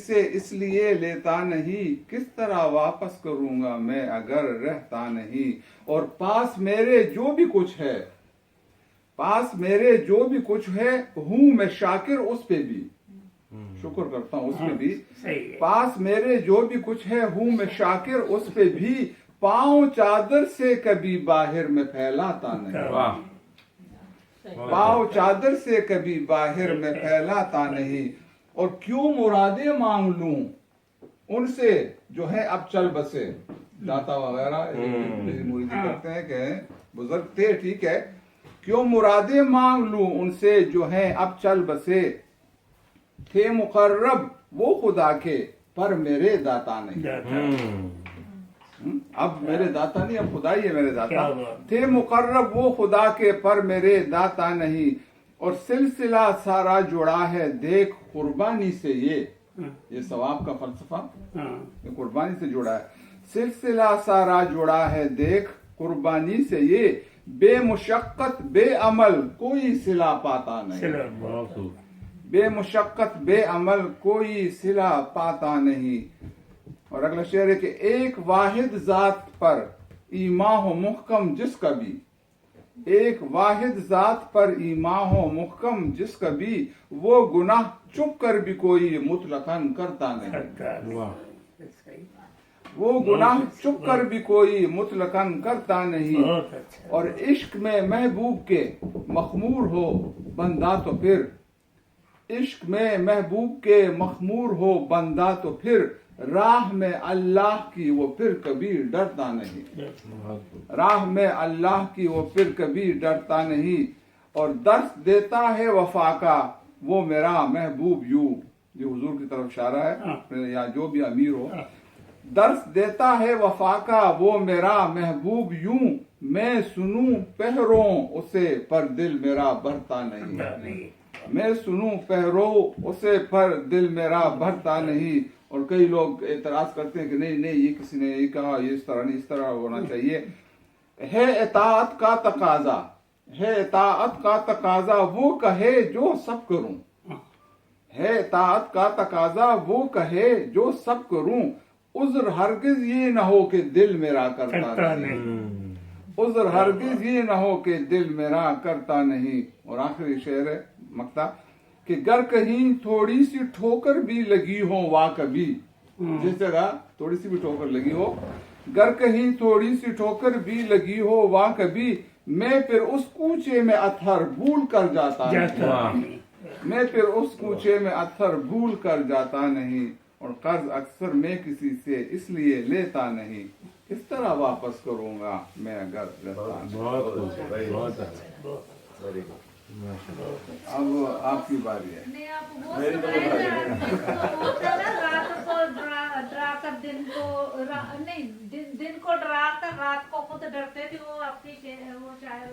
سے اس لیے لیتا نہیں، کس طرح واپس کروں گا میں اگر رہتا نہیں. اور پاس میرے جو بھی کچھ ہے، پاس میرے جو بھی کچھ ہے، ہوں میں شاکر اس پہ بھی، شکر کرتا ہوں اس پہ بھی. پاس میرے جو بھی کچھ ہے، ہوں میں شاکر اس پہ بھی. پاؤں چادر سے کبھی باہر میں پھیلاتا نہیں، پاؤں چادر سے کبھی باہر میں پھیلاتا نہیں. اور کیوں مرادیں مانگ لوں ان سے جو ہے اب چل بسے. داتا وغیرہ مریدی کرتے ہیں کہ بزرگ تھے، ٹھیک ہے. کیوں مرادیں مانگ لوں ان سے جو ہے اب چل بسے. تھے مقرب وہ خدا کے پر میرے داتا نہیں. اب میرے داتا نہیں، اب خدا ہی ہے میرے داتا. تھے مقرب وہ خدا کے پر میرے داتا نہیں. اور سلسلہ سارا جڑا ہے دیکھ قربانی سے. یہ ثواب کا فلسفہ یہ قربانی سے جڑا ہے. سلسلہ سارا جڑا ہے دیکھ قربانی سے. یہ بے مشقت بے عمل کوئی صلہ پاتا نہیں، بے مشقت بے عمل کوئی صلہ پاتا نہیں. اور اگلا شعر ہے کہ ایک واحد ذات پر ایمان ہو محکم جس کا بھی، ایک واحد ذات پر ایمان ہو محکم جس کا بھی. وہ گناہ چپ کر بھی کوئی مطلقاً کرتا نہیں، وہ گناہ چپ کر بھی کوئی مطلقاً کرتا نہیں. اور عشق میں محبوب کے مخمور ہو بندہ تو پھر، عشق میں محبوب کے مخمور ہو بندہ تو پھر. راہ میں اللہ کی وہ پھر کبھی ڈرتا نہیں، راہ میں اللہ کی وہ پھر کبھی ڈرتا نہیں. اور درس دیتا ہے وفا کا وہ میرا محبوب یوں. یہ حضور کی طرف اشارہ ہے، یا جو بھی امیر ہو. درس دیتا ہے وفا کا وہ میرا محبوب یوں. میں سنوں پہروں اسے پر دل میرا بھرتا نہیں، میں سنوں پہرو اسے پر دل میرا بھرتا نہیں. اور کئی لوگ اعتراض کرتے ہیں کہ نہیں یہ کسی نے یہ کہا، یہ اس طرح نہیں، اس طرح ہونا چاہیے. ہے اطاعت کا تقاضا، ہے اطاعت کا تقاضا وہ کہے جو سب کروں، ہے اطاعت کا تقاضا وہ کہے جو سب کروں. عذر ہرگز یہ نہ ہو کہ دل میرا کرتا نہیں، عذر ہرگز یہ نہ ہو کہ دل میرا کرتا نہیں. اور آخری شعر ہے مقطع کہ گر کہیں تھوڑی سی ٹھوکر بھی لگی ہو وا کبھی، جس جگہ تھوڑی سی بھی ٹھوکر لگی ہو، گر کہیں تھوڑی سی ٹھوکر بھی لگی ہو وا کبھی. میں پھر اس کوچے میں اتھر بھول کر جاتا نہیں، میں پھر اس کوچے میں اتھر بھول کر جاتا نہیں. اور قرض اکثر میں کسی سے اس لیے لیتا نہیں، کس طرح واپس کروں گا میں اگر رہتا نہیں. اب آپ کی باری ہے. رات کو ڈرا کر دن کو نہیں، دن کو ڈرا کر رات کو خود ڈرتے تھے. وہ آپ کی وہ شاعر